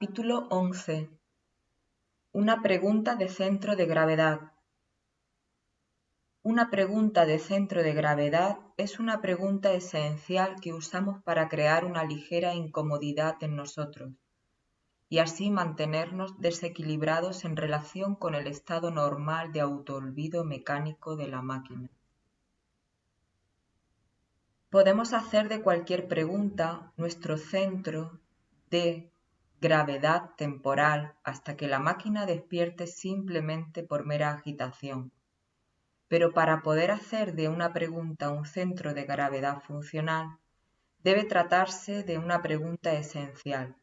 Capítulo 11. Una pregunta de centro de gravedad. Una pregunta de centro de gravedad es una pregunta esencial que usamos para crear una ligera incomodidad en nosotros y así mantenernos desequilibrados en relación con el estado normal de autoolvido mecánico de la máquina. Podemos hacer de cualquier pregunta nuestro centro de gravedad temporal hasta que la máquina despierte simplemente por mera agitación. Pero para poder hacer de una pregunta un centro de gravedad funcional, debe tratarse de una pregunta esencial,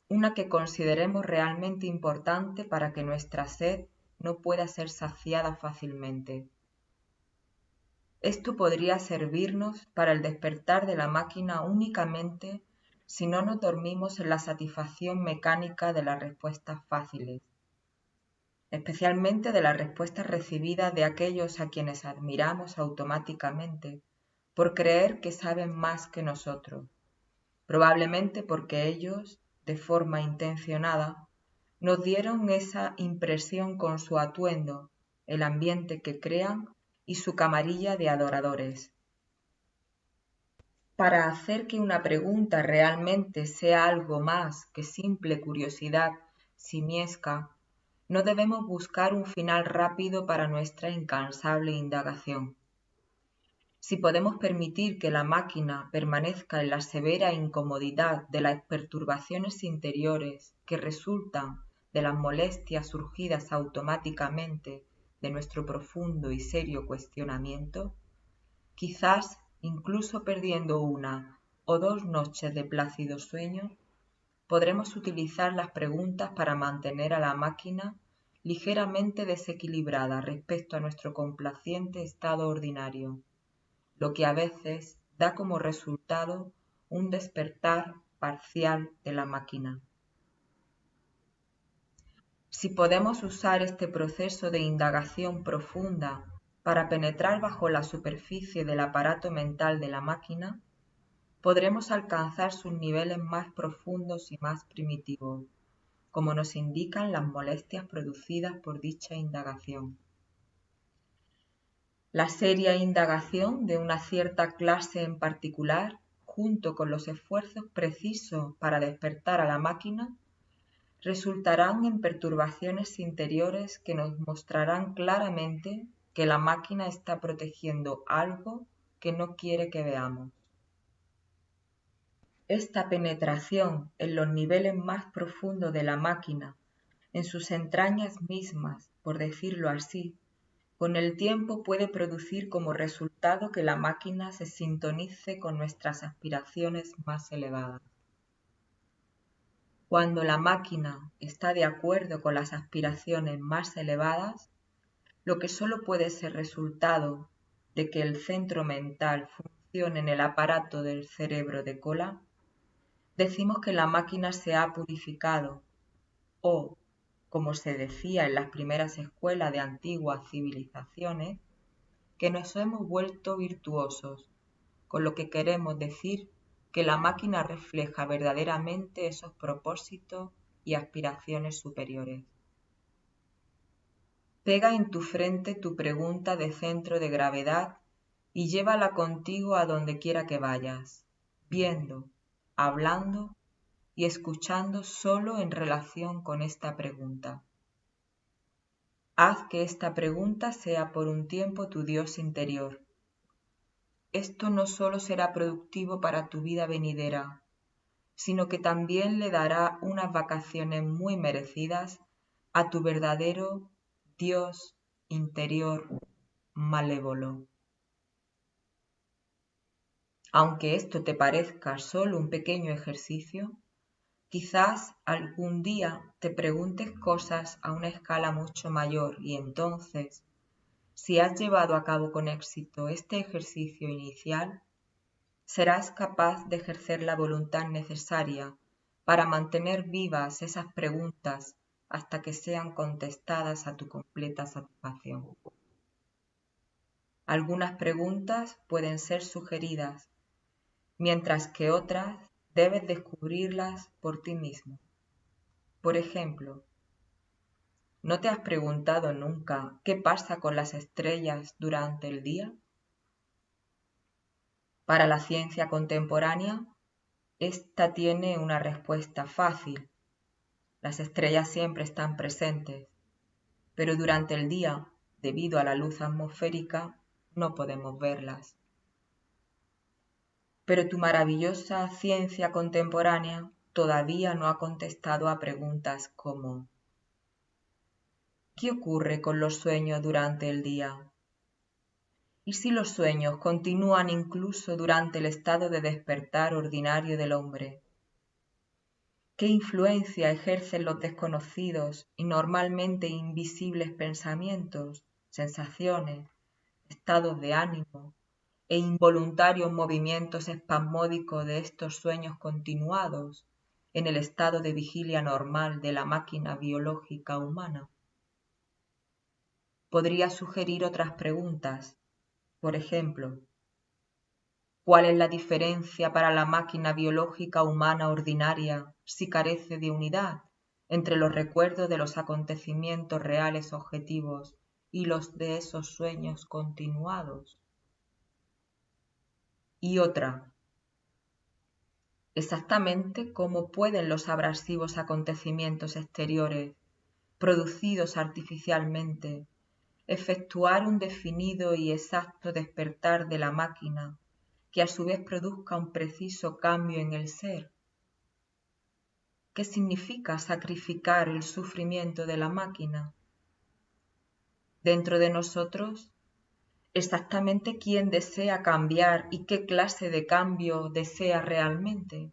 una que consideremos realmente importante para que nuestra sed no pueda ser saciada fácilmente. Esto podría servirnos para el despertar de la máquina únicamente si no nos dormimos en la satisfacción mecánica de las respuestas fáciles, especialmente de las respuestas recibidas de aquellos a quienes admiramos automáticamente por creer que saben más que nosotros, probablemente porque ellos, de forma intencionada, nos dieron esa impresión con su atuendo, el ambiente que crean y su camarilla de adoradores. Para hacer que una pregunta realmente sea algo más que simple curiosidad simiesca, no debemos buscar un final rápido para nuestra incansable indagación. Si podemos permitir que la máquina permanezca en la severa incomodidad de las perturbaciones interiores que resultan de las molestias surgidas automáticamente de nuestro profundo y serio cuestionamiento, quizás incluso perdiendo una o dos noches de plácido sueño, podremos utilizar las preguntas para mantener a la máquina ligeramente desequilibrada respecto a nuestro complaciente estado ordinario, lo que a veces da como resultado un despertar parcial de la máquina. Si podemos usar este proceso de indagación profunda para penetrar bajo la superficie del aparato mental de la máquina, podremos alcanzar sus niveles más profundos y más primitivos, como nos indican las molestias producidas por dicha indagación. La seria indagación de una cierta clase en particular, junto con los esfuerzos precisos para despertar a la máquina, resultarán en perturbaciones interiores que nos mostrarán claramente que la máquina está protegiendo algo que no quiere que veamos. Esta penetración en los niveles más profundos de la máquina, en sus entrañas mismas, por decirlo así, con el tiempo puede producir como resultado que la máquina se sintonice con nuestras aspiraciones más elevadas. Cuando la máquina está de acuerdo con las aspiraciones más elevadas, lo que solo puede ser resultado de que el centro mental funcione en el aparato del cerebro de cola, decimos que la máquina se ha purificado o, como se decía en las primeras escuelas de antiguas civilizaciones, que nos hemos vuelto virtuosos, con lo que queremos decir que la máquina refleja verdaderamente esos propósitos y aspiraciones superiores. Pega en tu frente tu pregunta de centro de gravedad y llévala contigo a donde quiera que vayas, viendo, hablando y escuchando solo en relación con esta pregunta. Haz que esta pregunta sea por un tiempo tu Dios interior. Esto no solo será productivo para tu vida venidera, sino que también le dará unas vacaciones muy merecidas a tu verdadero Dios interior malévolo. Aunque esto te parezca solo un pequeño ejercicio, quizás algún día te preguntes cosas a una escala mucho mayor y entonces, si has llevado a cabo con éxito este ejercicio inicial, serás capaz de ejercer la voluntad necesaria para mantener vivas esas preguntas hasta que sean contestadas a tu completa satisfacción. Algunas preguntas pueden ser sugeridas, mientras que otras debes descubrirlas por ti mismo. Por ejemplo, ¿no te has preguntado nunca qué pasa con las estrellas durante el día? Para la ciencia contemporánea, esta tiene una respuesta fácil. Las estrellas siempre están presentes, pero durante el día, debido a la luz atmosférica, no podemos verlas. Pero tu maravillosa ciencia contemporánea todavía no ha contestado a preguntas como: ¿qué ocurre con los sueños durante el día? ¿Y si los sueños continúan incluso durante el estado de despertar ordinario del hombre? ¿Qué influencia ejercen los desconocidos y normalmente invisibles pensamientos, sensaciones, estados de ánimo e involuntarios movimientos espasmódicos de estos sueños continuados en el estado de vigilia normal de la máquina biológica humana? Podría sugerir otras preguntas. Por ejemplo, ¿cuál es la diferencia para la máquina biológica humana ordinaria si carece de unidad entre los recuerdos de los acontecimientos reales objetivos y los de esos sueños continuados? Y otra, exactamente cómo pueden los abrasivos acontecimientos exteriores, producidos artificialmente, efectuar un definido y exacto despertar de la máquina, que a su vez produzca un preciso cambio en el ser. ¿Qué significa sacrificar el sufrimiento de la máquina? Dentro de nosotros, exactamente quién desea cambiar y qué clase de cambio desea realmente.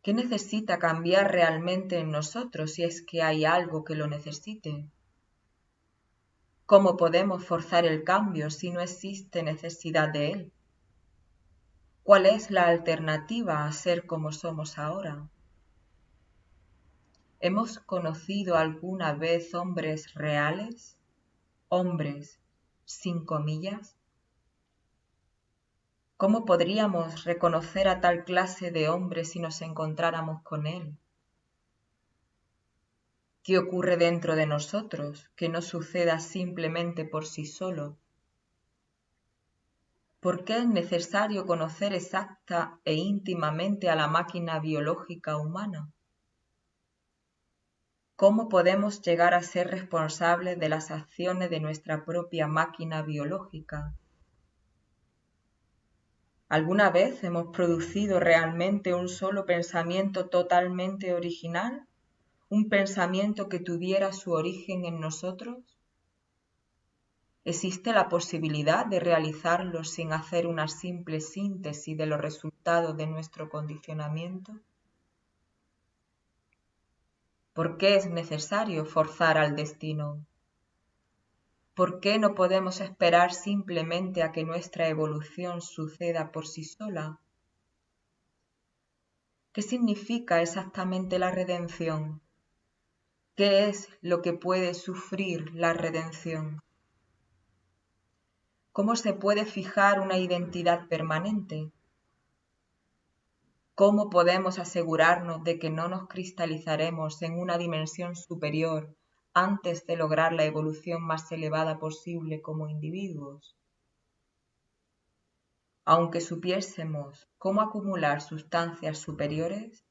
¿Qué necesita cambiar realmente en nosotros si es que hay algo que lo necesite? ¿Cómo podemos forzar el cambio si no existe necesidad de él? ¿Cuál es la alternativa a ser como somos ahora? ¿Hemos conocido alguna vez hombres reales? ¿Hombres sin comillas? ¿Cómo podríamos reconocer a tal clase de hombre si nos encontráramos con él? ¿Qué ocurre dentro de nosotros que no suceda simplemente por sí solo? ¿Por qué es necesario conocer exacta e íntimamente a la máquina biológica humana? ¿Cómo podemos llegar a ser responsables de las acciones de nuestra propia máquina biológica? ¿Alguna vez hemos producido realmente un solo pensamiento totalmente original? ¿Un pensamiento que tuviera su origen en nosotros? ¿Existe la posibilidad de realizarlo sin hacer una simple síntesis de los resultados de nuestro condicionamiento? ¿Por qué es necesario forzar al destino? ¿Por qué no podemos esperar simplemente a que nuestra evolución suceda por sí sola? ¿Qué significa exactamente la redención? ¿Qué es lo que puede sufrir la redención? ¿Cómo se puede fijar una identidad permanente? ¿Cómo podemos asegurarnos de que no nos cristalizaremos en una dimensión superior antes de lograr la evolución más elevada posible como individuos? Aunque supiésemos cómo acumular sustancias superiores,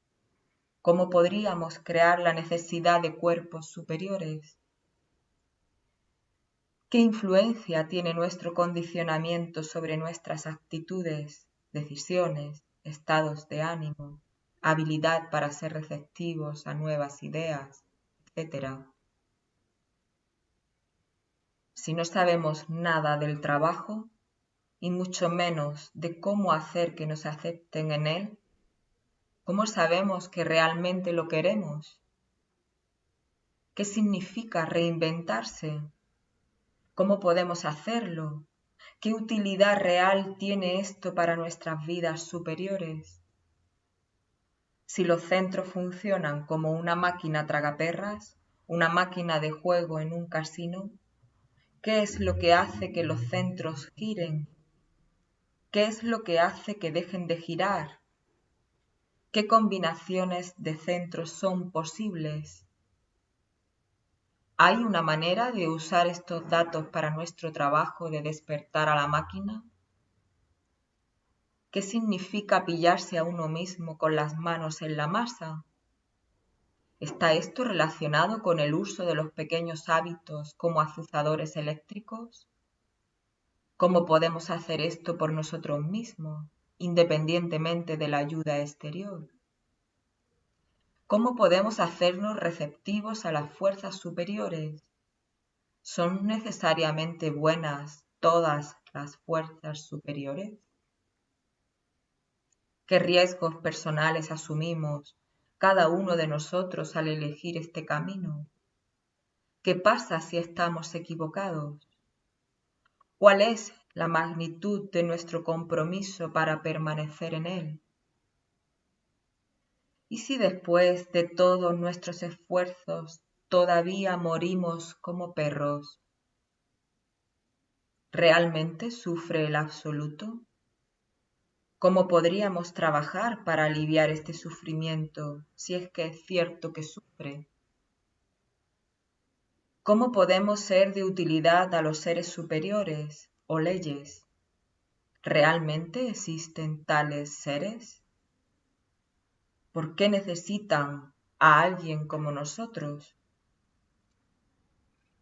¿cómo podríamos crear la necesidad de cuerpos superiores? ¿Qué influencia tiene nuestro condicionamiento sobre nuestras actitudes, decisiones, estados de ánimo, habilidad para ser receptivos a nuevas ideas, etcétera? Si no sabemos nada del trabajo, y mucho menos de cómo hacer que nos acepten en él, ¿cómo sabemos que realmente lo queremos? ¿Qué significa reinventarse? ¿Cómo podemos hacerlo? ¿Qué utilidad real tiene esto para nuestras vidas superiores? Si los centros funcionan como una máquina tragaperras, una máquina de juego en un casino, ¿qué es lo que hace que los centros giren? ¿Qué es lo que hace que dejen de girar? ¿Qué combinaciones de centros son posibles? ¿Hay una manera de usar estos datos para nuestro trabajo de despertar a la máquina? ¿Qué significa pillarse a uno mismo con las manos en la masa? ¿Está esto relacionado con el uso de los pequeños hábitos como azuzadores eléctricos? ¿Cómo podemos hacer esto por nosotros mismos, independientemente de la ayuda exterior? ¿Cómo podemos hacernos receptivos a las fuerzas superiores? ¿Son necesariamente buenas todas las fuerzas superiores? ¿Qué riesgos personales asumimos cada uno de nosotros al elegir este camino? ¿Qué pasa si estamos equivocados? ¿Cuál es la magnitud de nuestro compromiso para permanecer en él? ¿Y si después de todos nuestros esfuerzos todavía morimos como perros? ¿Realmente sufre el absoluto? ¿Cómo podríamos trabajar para aliviar este sufrimiento si es que es cierto que sufre? ¿Cómo podemos ser de utilidad a los seres superiores o leyes? ¿Realmente existen tales seres? ¿Por qué necesitan a alguien como nosotros?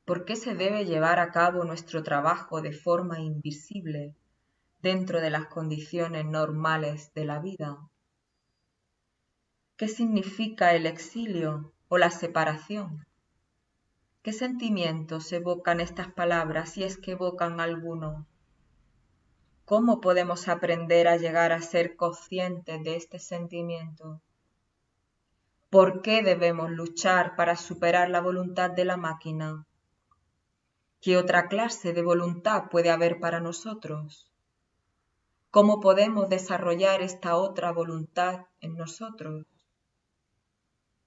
¿Por qué se debe llevar a cabo nuestro trabajo de forma invisible dentro de las condiciones normales de la vida? ¿Qué significa el exilio o la separación? ¿Qué sentimientos evocan estas palabras si es que evocan alguno? ¿Cómo podemos aprender a llegar a ser conscientes de este sentimiento? ¿Por qué debemos luchar para superar la voluntad de la máquina? ¿Qué otra clase de voluntad puede haber para nosotros? ¿Cómo podemos desarrollar esta otra voluntad en nosotros?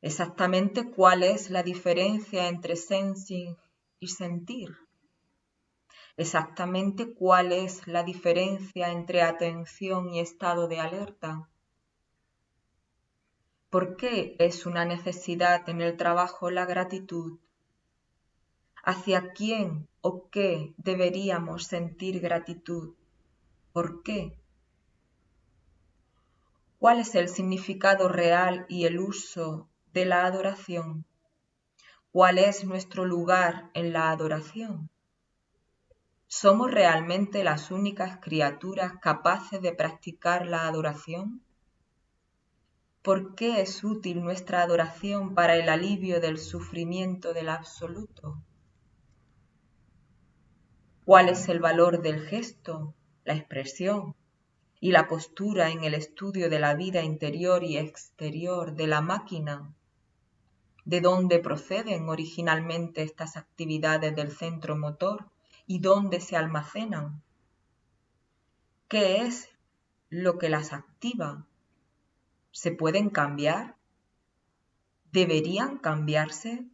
Exactamente cuál es la diferencia entre sensing y sentir. Exactamente cuál es la diferencia entre atención y estado de alerta. ¿Por qué es una necesidad en el trabajo la gratitud? ¿Hacia quién o qué deberíamos sentir gratitud? ¿Por qué? ¿Cuál es el significado real y el uso de la adoración? ¿Cuál es nuestro lugar en la adoración? ¿Somos realmente las únicas criaturas capaces de practicar la adoración? ¿Por qué es útil nuestra adoración para el alivio del sufrimiento del absoluto? ¿Cuál es el valor del gesto, la expresión y la postura en el estudio de la vida interior y exterior de la máquina? ¿De dónde proceden originalmente estas actividades del centro motor y dónde se almacenan? ¿Qué es lo que las activa? ¿Se pueden cambiar? ¿Deberían cambiarse?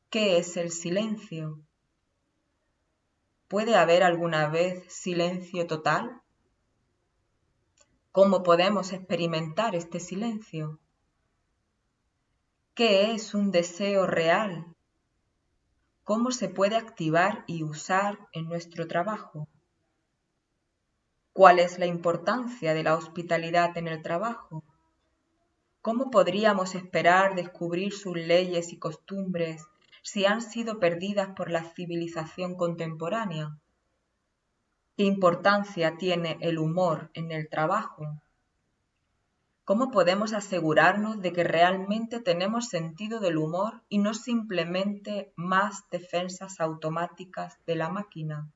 ¿Qué es el silencio? ¿Puede haber alguna vez silencio total? ¿Cómo podemos experimentar este silencio? ¿Qué es un deseo real? ¿Cómo se puede activar y usar en nuestro trabajo? ¿Cuál es la importancia de la hospitalidad en el trabajo? ¿Cómo podríamos esperar descubrir sus leyes y costumbres si han sido perdidas por la civilización contemporánea? ¿Qué importancia tiene el humor en el trabajo? ¿Cómo podemos asegurarnos de que realmente tenemos sentido del humor y no simplemente más defensas automáticas de la máquina?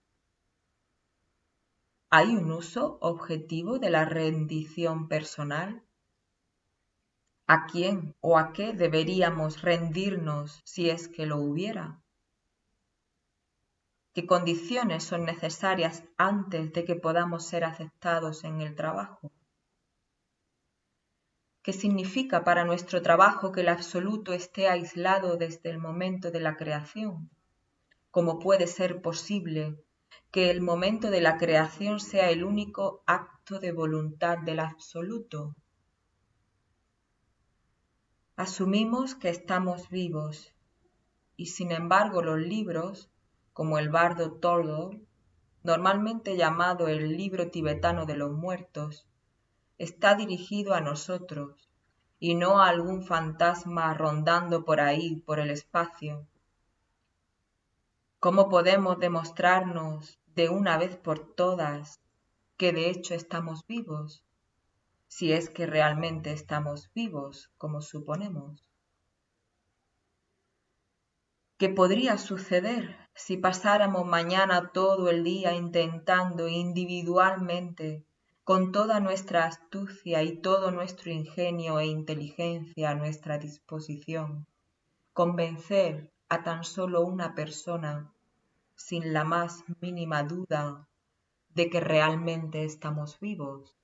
¿Hay un uso objetivo de la rendición personal? ¿A quién o a qué deberíamos rendirnos si es que lo hubiera? ¿Qué condiciones son necesarias antes de que podamos ser aceptados en el trabajo? ¿Qué significa para nuestro trabajo que el absoluto esté aislado desde el momento de la creación? ¿Cómo puede ser posible que el momento de la creación sea el único acto de voluntad del absoluto? Asumimos que estamos vivos y sin embargo los libros, como el bardo Toldo, normalmente llamado el libro tibetano de los muertos, está dirigido a nosotros y no a algún fantasma rondando por ahí, por el espacio. ¿Cómo podemos demostrarnos de una vez por todas que de hecho estamos vivos, si es que realmente estamos vivos, como suponemos? ¿Qué podría suceder si pasáramos mañana todo el día intentando individualmente, con toda nuestra astucia y todo nuestro ingenio e inteligencia a nuestra disposición, convencer a tan solo una persona, sin la más mínima duda, de que realmente estamos vivos?